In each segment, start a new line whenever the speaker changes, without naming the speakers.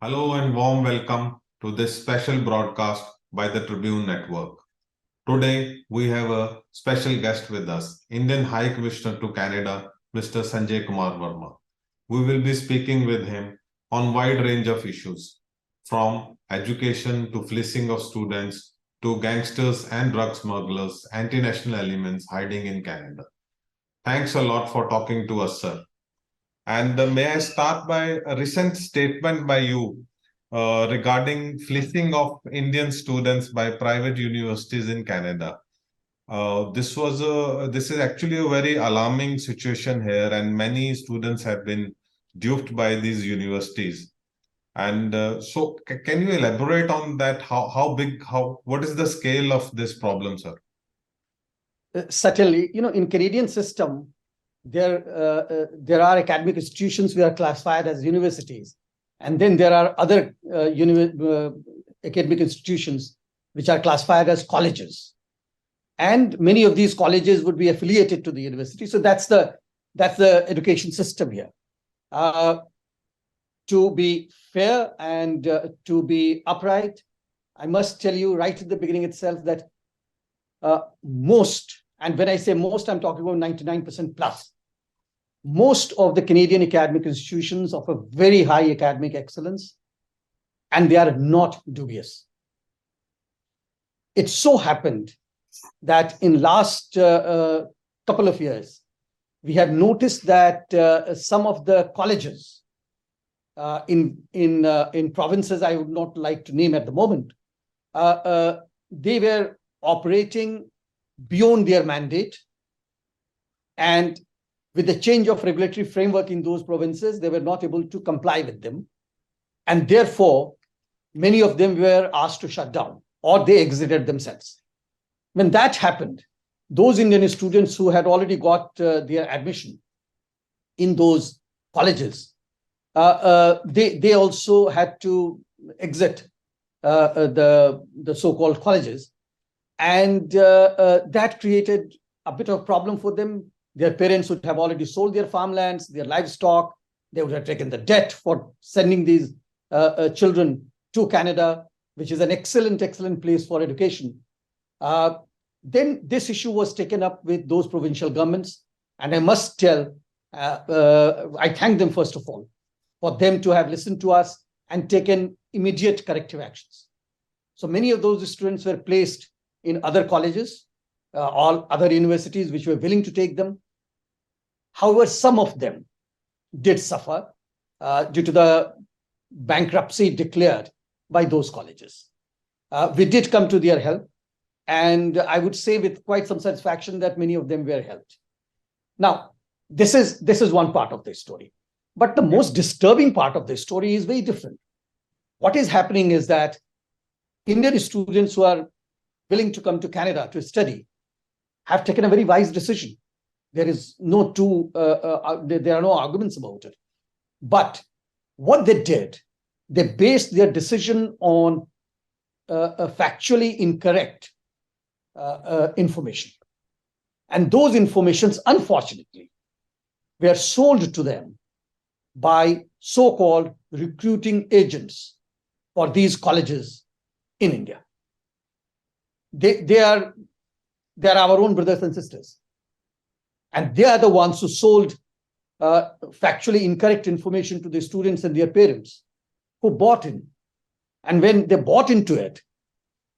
Hello and warm welcome to this special broadcast by the Tribune Network. Today, we have a special guest with us, Indian High Commissioner to Canada, Mr. Sanjay Kumar Verma. We will be speaking with him on a wide range of issues, from education to fleecing of students to gangsters and drug smugglers, anti-national elements hiding in Canada. Thanks a lot for talking to us, sir. And may I start by a recent statement by you regarding fleecing of Indian students by private universities in Canada. This is actually a very alarming situation here, and many students have been duped by these universities. And can you elaborate on that? What is the scale of this problem, sir?
Certainly, in Canadian system, there are academic institutions which are classified as universities, and then there are other academic institutions which are classified as colleges, and many of these colleges would be affiliated to the university. So that's the education system here. To be fair and to be upright, I must tell you right at the beginning itself that most, and when I say most, I'm talking about 99% plus, most of the Canadian academic institutions offer very high academic excellence, and they are not dubious. It so happened that in last couple of years, we have noticed that some of the colleges in provinces I would not like to name at the moment, they were operating beyond their mandate, and with the change of regulatory framework in those provinces, they were not able to comply with them. And therefore, many of them were asked to shut down, or they exited themselves. When that happened, those Indian students who had already got their admission in those colleges, they also had to exit the so-called colleges. And that created a bit of a problem for them. Their parents would have already sold their farmlands, their livestock. They would have taken the debt for sending these children to Canada, which is an excellent place for education. Then this issue was taken up with those provincial governments. And I must tell, I thank them, first of all, for them to have listened to us and taken immediate corrective actions. So many of those students were placed in other colleges, all other universities which were willing to take them. However, some of them did suffer due to the bankruptcy declared by those colleges. We did come to their help, and I would say with quite some satisfaction that many of them were helped. Now, this is one part of the story. But the most disturbing part of the story is very different. What is happening is that Indian students who are willing to come to Canada to study have taken a very wise decision. There is no there are no arguments about it. But what they did, they based their decision on factually incorrect information. And those informations, unfortunately, were sold to them by so-called recruiting agents for these colleges in India. They are our own brothers and sisters. And they are the ones who sold factually incorrect information to the students and their parents who bought in. And when they bought into it,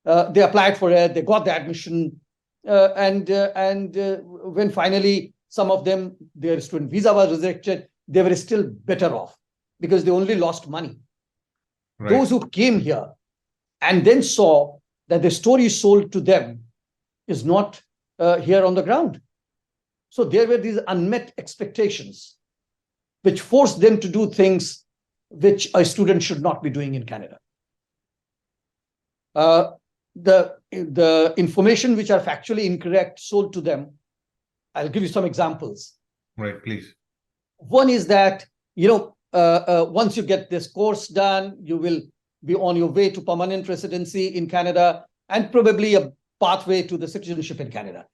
they applied for it, they got the admission, and when finally some of them, their student visa was rejected, they were still better off because they only lost money. Right. Those who came here and then saw that the story sold to them is not here on the ground. So there were these unmet expectations which forced them to do things which a student should not be doing in Canada. The information which are factually incorrect sold to them, I'll give you some examples.
Right, please.
One is that, once you get this course done, you will be on your way to permanent residency in Canada and probably a pathway to the citizenship in Canada.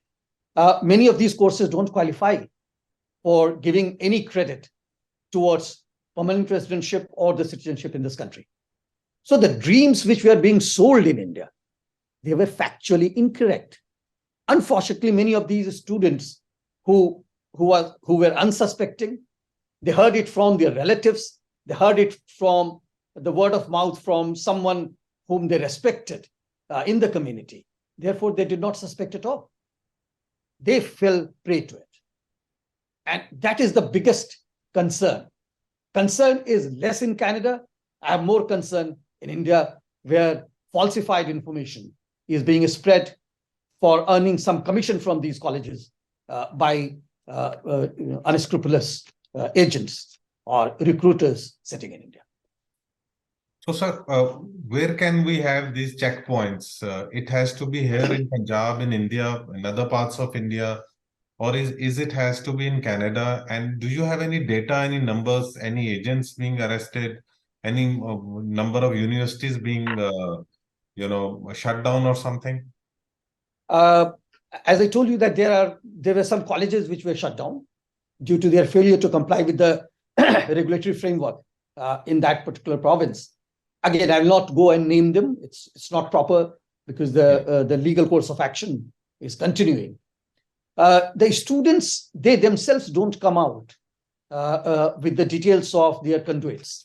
Many of these courses don't qualify for giving any credit towards permanent residentship or the citizenship in this country. So the dreams which were being sold in India, they were factually incorrect. Unfortunately, many of these students who were unsuspecting, they heard it from their relatives, they heard it from the word of mouth from someone whom they respected in the community. Therefore, they did not suspect at all. They fell prey to it. And that is the biggest concern. Concern is less in Canada. I have more concern in India, where falsified information is being spread for earning some commission from these colleges by unscrupulous agents or recruiters sitting in India.
So, sir, where can we have these checkpoints? It has to be here in Punjab, in India, in other parts of India, or is it has to be in Canada? And do you have any data, any numbers, any agents being arrested, any number of universities being, shut down or something?
As I told you that there were some colleges which were shut down due to their failure to comply with the regulatory framework in that particular province. Again, I will not go and name them. It's not proper because the legal course of action is continuing. The students, they themselves don't come out with the details of their conduits.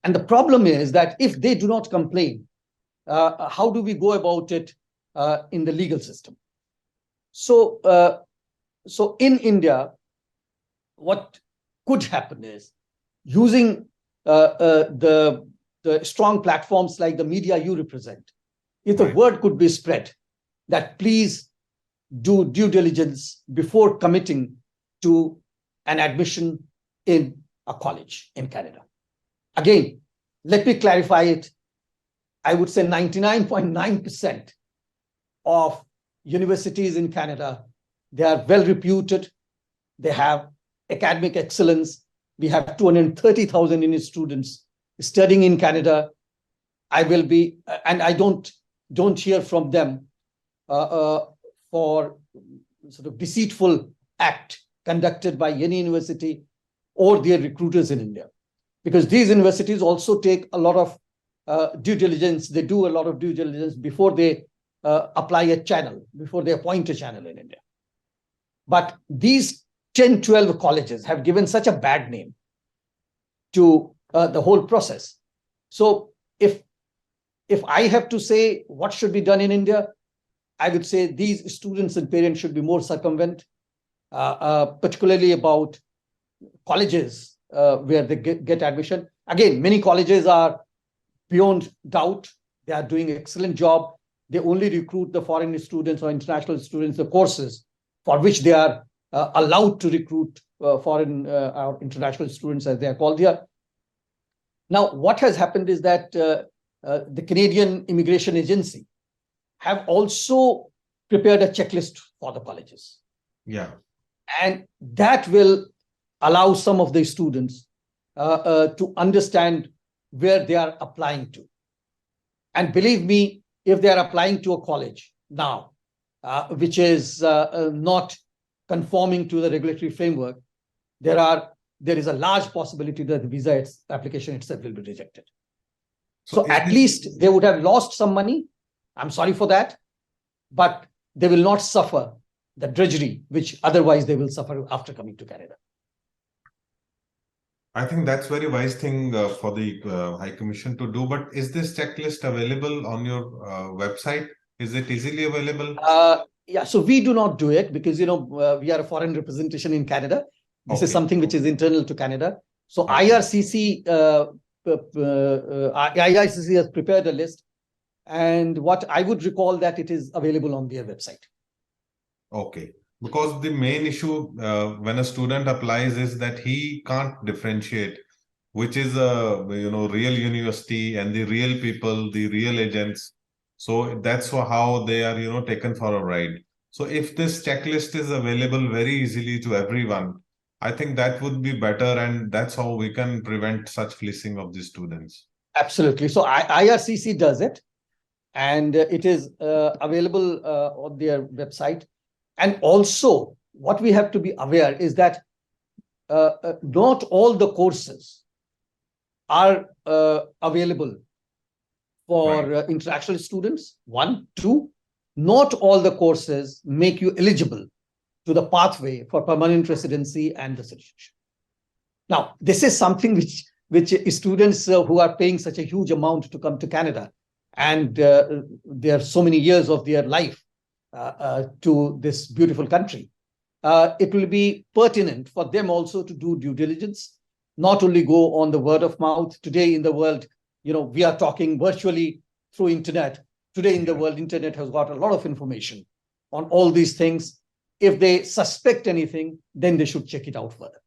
And the problem is that if they do not complain, how do we go about it in the legal system? So in India, what could happen is using the strong platforms like the media you represent, if the word could be spread that please do due diligence before committing to an admission in a college in Canada. Again, let me clarify it. I would say 99.9% of universities in Canada, they are well reputed. They have academic excellence. We have 230,000 students studying in Canada. I will be, and I don't hear from them for sort of deceitful act conducted by any university or their recruiters in India, because these universities also take a lot of due diligence. They do a lot of due diligence before they apply a channel, before they appoint a channel in India. But these 10, 12 colleges have given such a bad name to the whole process. So if I have to say what should be done in India, I would say these students and parents should be more circumvent, particularly about colleges where they get admission. Again, many colleges are beyond doubt. They are doing an excellent job. They only recruit the foreign students or international students, the courses for which they are allowed to recruit foreign or international students, as they are called here. Now, what has happened is that the Canadian Immigration Agency have also prepared a checklist for the colleges.
Yeah.
And that will allow some of the students to understand where they are applying to. And believe me, if they are applying to a college now, which is not conforming to the regulatory framework, there is a large possibility that the visa application itself will be rejected. So at least they would have lost some money. I'm sorry for that, but they will not suffer the drudgery which otherwise they will suffer after coming to Canada.
I think that's very wise thing for the High Commission to do. But is this checklist available on your website? Is it easily available?
Yeah, so we do not do it because, we are a foreign representation in Canada. This is something which is internal to Canada. So IRCC has prepared a list. And what I would recall that it is available on their website.
Okay. Because the main issue when a student applies is that he can't differentiate which is a real university and the real people, the real agents. So that's how they are taken for a ride. So if this checklist is available very easily to everyone, I think that would be better, and that's how we can prevent such fleecing of the students.
Absolutely. So IRCC does it, and it is available on their website. And also, what we have to be aware is that not all the courses are available for international students. One, two, not all the courses make you eligible to the pathway for permanent residency and the citizenship. Now, this is something which students who are paying such a huge amount to come to Canada, and there are so many years of their life to this beautiful country. It will be pertinent for them also to do due diligence, not only go on the word of mouth. Today in the world, we are talking virtually through internet. Today in the world, internet has got a lot of information on all these things. If they suspect anything, then they should check it out further.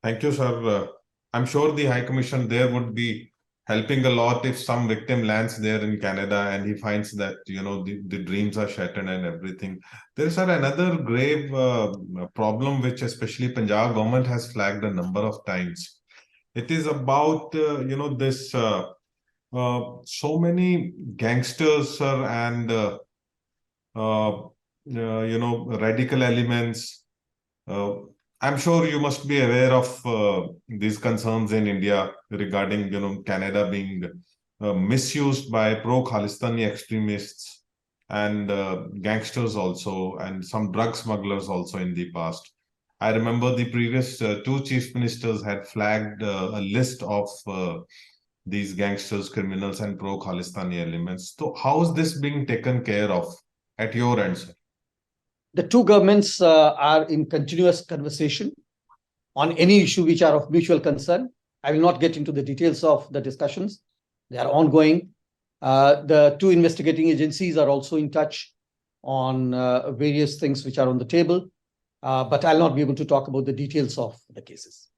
Thank you, sir. I'm sure the High Commission there would be helping a lot if some victim lands there in Canada and he finds that, the dreams are shattered and everything. There is another grave problem which especially Punjab government has flagged a number of times. It is about, this so many gangsters, sir, and, radical elements. I'm sure you must be aware of these concerns in India regarding, Canada being misused by pro-Khalistani extremists and gangsters also, and some drug smugglers also in the past. I remember the previous two chief ministers had flagged a list of these gangsters, criminals, and pro-Khalistani elements. So how is this being taken care of at your end, sir?
The two governments are in continuous conversation on any issue which are of mutual concern. I will not get into the details of the discussions. They are ongoing. The two investigating agencies are also in touch on various things which are on the table, but I'll not be able to talk about the details of the cases.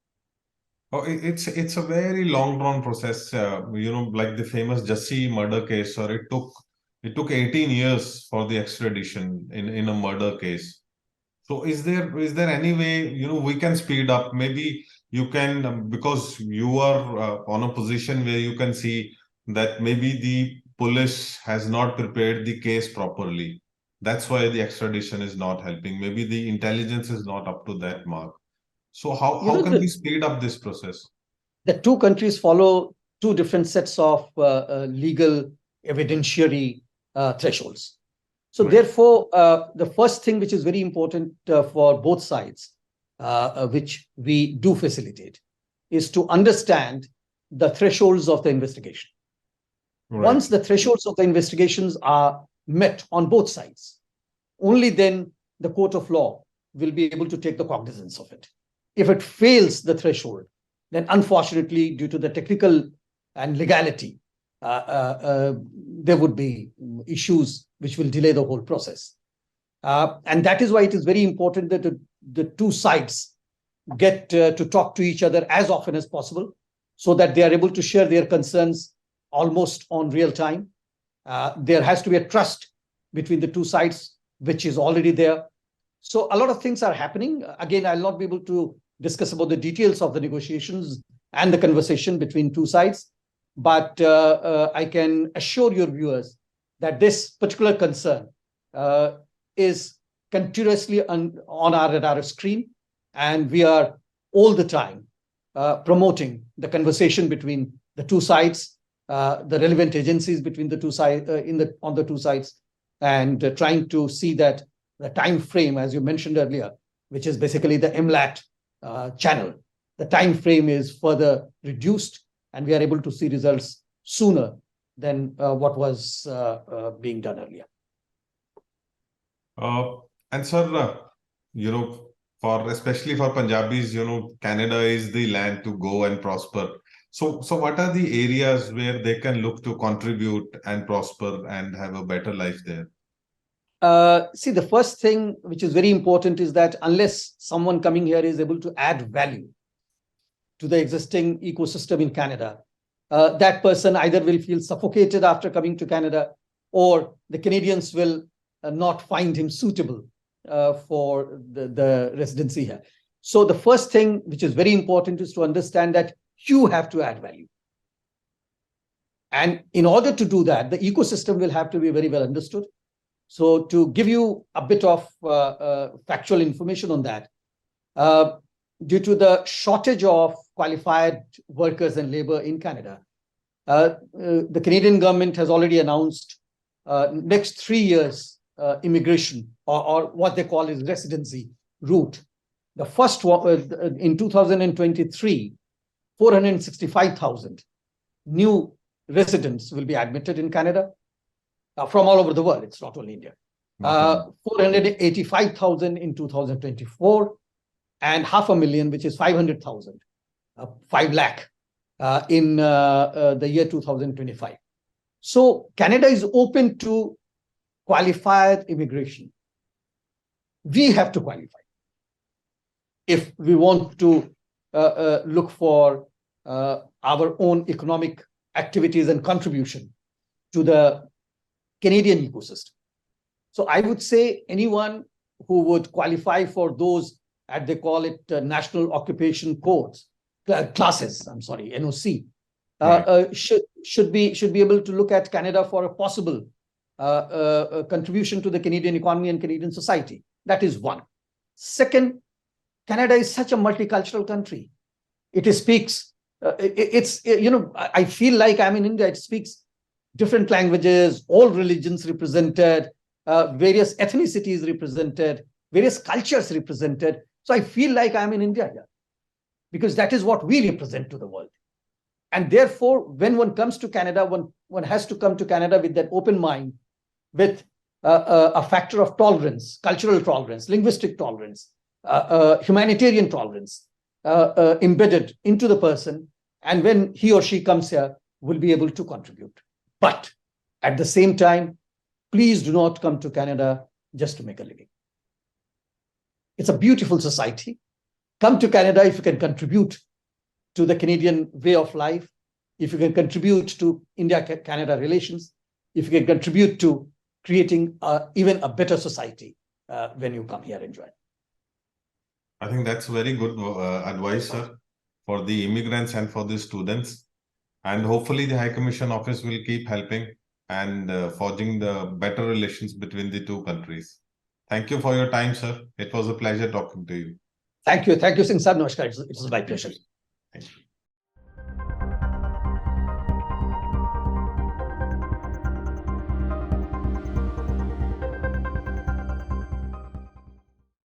Oh, it's a very long drawn process, like the famous Jassi murder case, or it took 18 years for the extradition in a murder case. So is there any way, we can speed up? Maybe you can, because you are on a position where you can see that maybe the police has not prepared the case properly. That's why the extradition is not helping. Maybe the intelligence is not up to that mark. So how can we speed up this process?
The two countries follow two different sets of legal evidentiary thresholds. So therefore, the first thing which is very important for both sides, which we do facilitate, is to understand the thresholds of the investigation. Once the thresholds of the investigations are met on both sides, only then the court of law will be able to take the cognizance of it. If it fails the threshold, then unfortunately, due to the technical and legality, there would be issues which will delay the whole process. And that is why it is very important that the two sides get to talk to each other as often as possible, so that they are able to share their concerns almost on real time. There has to be a trust between the two sides, which is already there. So a lot of things are happening. Again, I'll not be able to discuss about the details of the negotiations and the conversation between two sides, but I can assure your viewers that this particular concern is continuously on our radar screen, and we are all the time promoting the conversation between the two sides, the relevant agencies between the two sides, on the two sides, and trying to see that the time frame, as you mentioned earlier, which is basically the MLAT channel, the time frame is further reduced, and we are able to see results sooner than what was being done earlier.
And sir, especially for Punjabis, Canada is the land to go and prosper. So what are the areas where they can look to contribute and prosper and have a better life there?
See, the first thing which is very important is that unless someone coming here is able to add value to the existing ecosystem in Canada, that person either will feel suffocated after coming to Canada, or the Canadians will not find him suitable for the residency here. So the first thing which is very important is to understand that you have to add value. And in order to do that, the ecosystem will have to be very well understood. So to give you a bit of factual information on that, due to the shortage of qualified workers and labor in Canada, The Canadian government has already announced next 3 years immigration or what they call is residency route. The first one in 2023, 465,000 new residents will be admitted in Canada from all over the world. It's not only India. 485,000 in 2024 and 500,000, which is 500,000, 5 lakh in the year 2025. So Canada is open to qualified immigration. We have to qualify if we want to look for our own economic activities and contribution to the Canadian ecosystem. So I would say anyone who would qualify for those, as they call it, national occupation codes, classes, I'm sorry, NOC, should be able to look at Canada for a possible contribution to the Canadian economy and Canadian society. That is one. Second, Canada is such a multicultural country. It speaks, I feel like I'm in India. It speaks different languages, all religions represented, various ethnicities represented, various cultures represented. So I feel like I'm in India here because that is what we represent to the world. And therefore, when one comes to Canada, one has to come to Canada with that open mind, with a factor of tolerance, cultural tolerance, linguistic tolerance, humanitarian tolerance embedded into the person. And when he or she comes here, will be able to contribute. But at the same time, please do not come to Canada just to make a living. It's a beautiful society. Come to Canada if you can contribute to the Canadian way of life, if you can contribute to India-Canada relations, if you can contribute to creating even a better society when you come here and join.
I think that's very good advice, sir, for the immigrants and for the students. And hopefully the High Commission Office will keep helping and forging the better relations between the two countries. Thank you for your time, sir. It was a pleasure talking to you.
Thank you. Thank you, Singh Sir. Namaskar. It was my pleasure.
Thank you.